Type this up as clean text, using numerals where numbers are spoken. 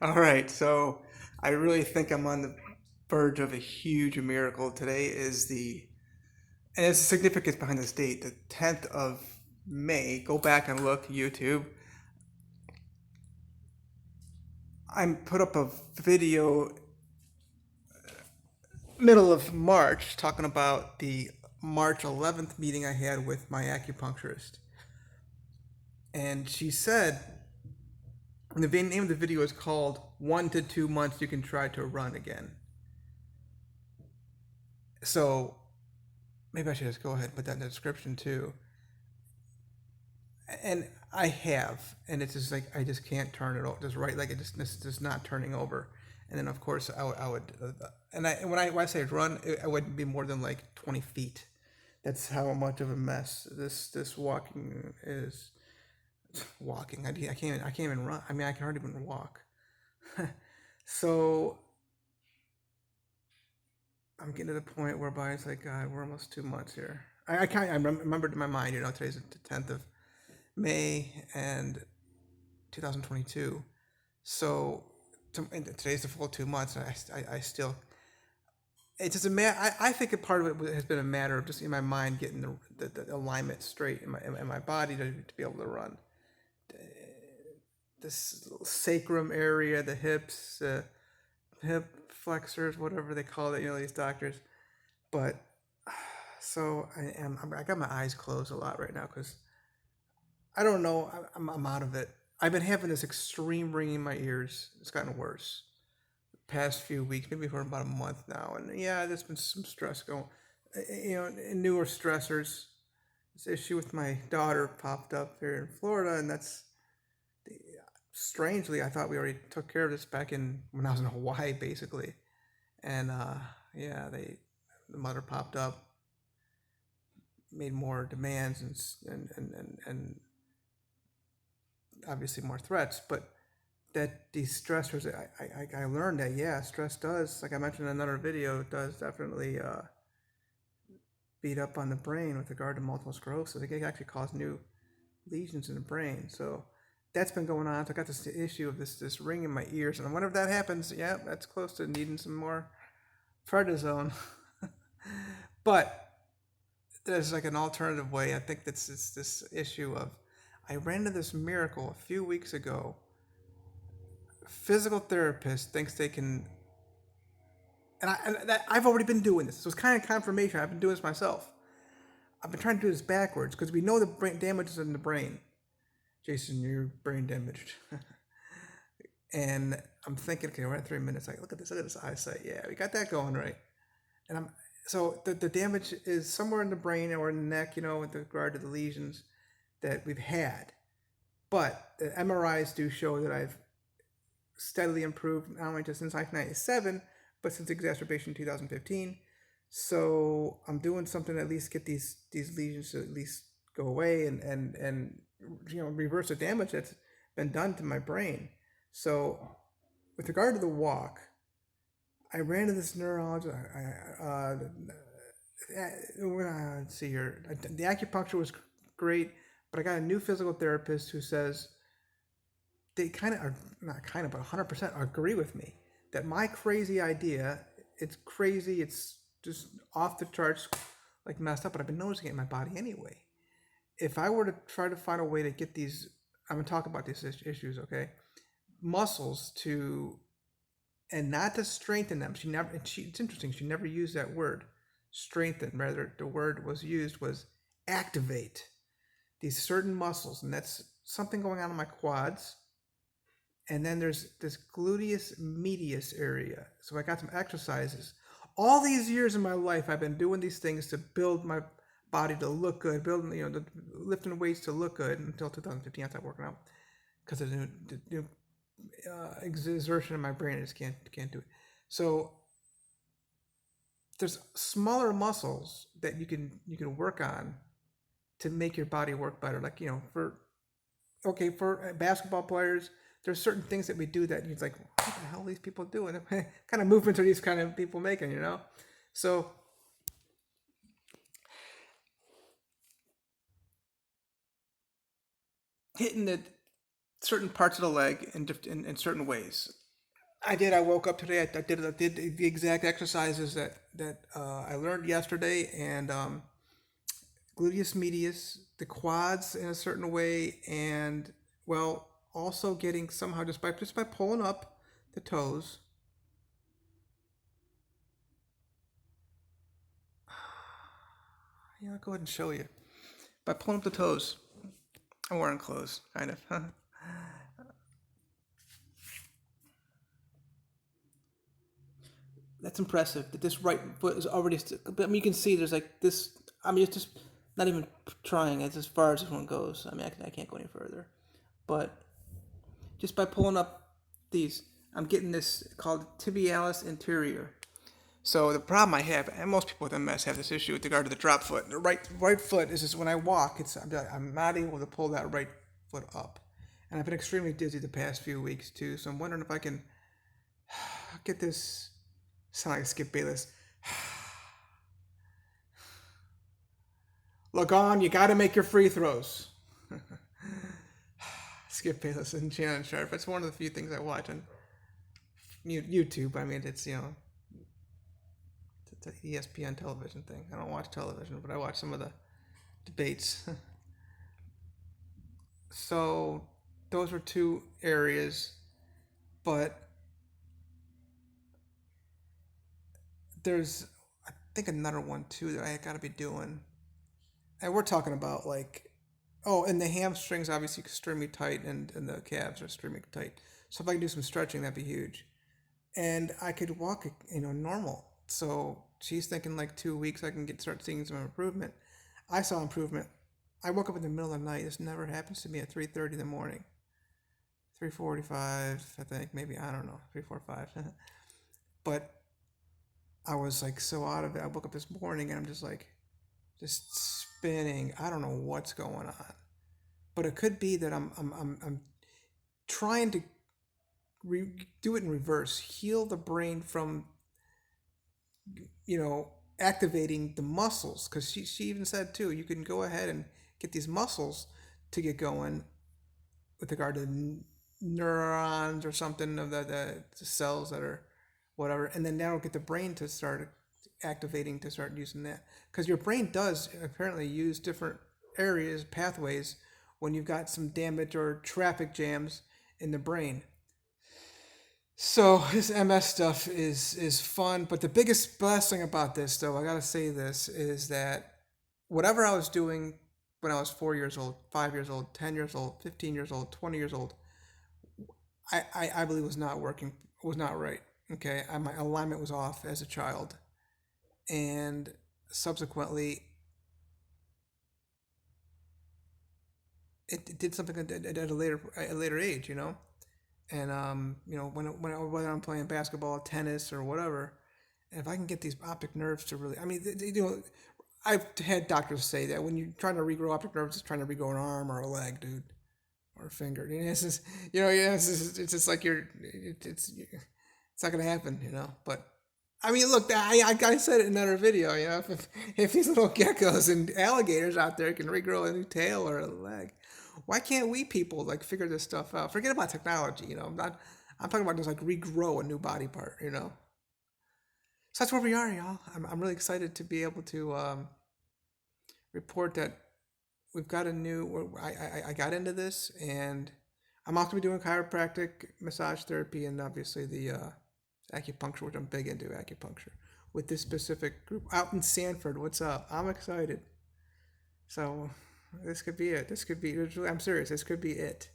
All right, so I really think I'm on the verge of a huge miracle. Today is and there's significance behind this date, the 10th of May. Go back and look, YouTube. I put up a video middle of March talking about the March 11th meeting I had with my acupuncturist. And she said, the name of the video is called 1 to 2 months You Can Try to Run Again. So maybe I should just go ahead and put that in the description too. And I have, and it's just like I just can't turn it over. Just right, like it's just not turning over. And then of course I would, and when I say run, I wouldn't be more than like 20 feet. That's how much of a mess this walking is. Walking, I can't even run. I mean, I can hardly even walk. So I'm getting to the point whereby it's like, God, we're almost 2 months here. I remembered in my mind, today's the 10th of May and 2022. So today's the full 2 months, and I still. It's just a I think a part of it has been a matter of just in my mind getting the alignment straight in my body to be able to run. This sacrum area, the hips, hip flexors, whatever they call it, these doctors. But so I got my eyes closed a lot right now because I don't know. I'm out of it. I've been having this extreme ringing in my ears. It's gotten worse past few weeks, maybe for about a month now. And yeah, there's been some stress going, newer stressors. This issue with my daughter popped up here in Florida, and that's strangely, I thought we already took care of this back in when I was in Hawaii, basically. And yeah, the mother popped up, made more demands and obviously more threats, but that these stressors, I learned that, yeah, stress does, like I mentioned in another video, does definitely beat up on the brain with regard to multiple sclerosis. It can actually cause new lesions in the brain. So that's been going on. So I got this issue of this ring in my ears, and whenever that happens, yeah, that's close to needing some more prednisone. But there's like an alternative way. I think that's this issue of I ran into this miracle a few weeks ago. Physical therapist thinks they can, I've already been doing this. So it's kind of confirmation. I've been doing this myself. I've been trying to do this backwards because we know the brain damage is in the brain. Jason, you're brain damaged. And I'm thinking, okay, we're at 3 minutes. Like, look at this eyesight. Yeah, we got that going right. And so the damage is somewhere in the brain or in the neck, with regard to the lesions that we've had. But the MRIs do show that I've steadily improved, not only just since 1997, but since exacerbation in 2015. So I'm doing something to at least get these lesions to at least go away and reverse the damage that's been done to my brain. So with regard to the walk, I ran into this neurologist. Let's see here. The acupuncture was great, but I got a new physical therapist who says they kind of are not kind of, but 100% agree with me that my crazy idea, it's crazy, it's just off the charts, like messed up, but I've been noticing it in my body anyway. If I were to try to find a way to get these, I'm going to talk about these issues, okay? Muscles to, and not to strengthen them. It's interesting, she never used that word, strengthen. Rather, the word was activate these certain muscles. And that's something going on in my quads. And then there's this gluteus medius area. So I got some exercises. All these years in my life, I've been doing these things to build my body to look good, building, lifting weights to look good until 2015. I stopped working out because of the new exertion in my brain. I just can't do it. So there's smaller muscles that you can work on to make your body work better. Like for basketball players, there's certain things that we do that it's like, what the hell are these people doing? Kind of movements are these kind of people making, So hitting the certain parts of the leg in certain ways. I did. I woke up today. I did the exact exercises that I learned yesterday, and gluteus medius, the quads in a certain way, and well, also getting somehow just by pulling up the toes. Yeah, I'll go ahead and show you by pulling up the toes. I'm wearing clothes, kind of. That's impressive. That this right foot is already. I mean, you can see there's like this. I mean, it's just not even trying. It's as far as this one goes. I mean, I can't go any further. But just by pulling up these, I'm getting this called tibialis anterior. So the problem I have, and most people with MS have this issue with regard to the drop foot. The right foot is just when I walk, I'm not able to pull that right foot up, and I've been extremely dizzy the past few weeks too. So I'm wondering if I can get this. Sound like Skip Bayless. Look on, you got to make your free throws. Skip Bayless and Shannon Sharp. It's one of the few things I watch on YouTube. I mean, it's an ESPN television thing. I don't watch television, but I watch some of the debates. So those are two areas, but there's I think another one too that I got to be doing. And we're talking about like, oh, and the hamstrings obviously extremely tight, and the calves are extremely tight. So if I can do some stretching, that'd be huge. And I could walk, normal. So she's thinking like 2 weeks I can start seeing some improvement. I saw improvement. I woke up in the middle of the night. This never happens to me at 3:30 in the morning. 3:45, I think, maybe, I don't know, 3:45. But I was like so out of it. I woke up this morning and I'm just like, just spinning. I don't know what's going on, but it could be that I'm trying to do it in reverse, heal the brain from activating the muscles. Because she even said too, you can go ahead and get these muscles to get going with regard to neurons or something of the cells that are whatever, and then that'll get the brain to start activating to start using that, because your brain does apparently use different areas, pathways, when you've got some damage or traffic jams in the brain. So this MS stuff is fun, but the biggest blessing about this, though, I gotta say this, is that whatever I was doing when I was 4 years old, 5 years old, 10 years old, 15 years old, 20 years old, I believe was not working, was not right. Okay, my alignment was off as a child, and subsequently it did something at a later age, and whether I'm playing basketball, tennis, or whatever, and if I can get these optic nerves to really, I mean, I've had doctors say that when you're trying to regrow optic nerves, it's trying to regrow an arm or a leg, dude, or a finger. It's just, yeah, it's just like it's not gonna happen, But I mean, look, I said it in another video, if these little geckos and alligators out there can regrow a new tail or a leg, why can't we people like figure this stuff out? Forget about technology, I'm not. I'm talking about just like regrow a new body part. So that's where we are, y'all. I'm really excited to be able to report that we've got a new. I got into this, and I'm also be doing chiropractic, massage therapy, and obviously the acupuncture, which I'm big into acupuncture with this specific group out in Sanford. What's up? I'm excited. So this could be it. This could be. I'm serious. This could be it.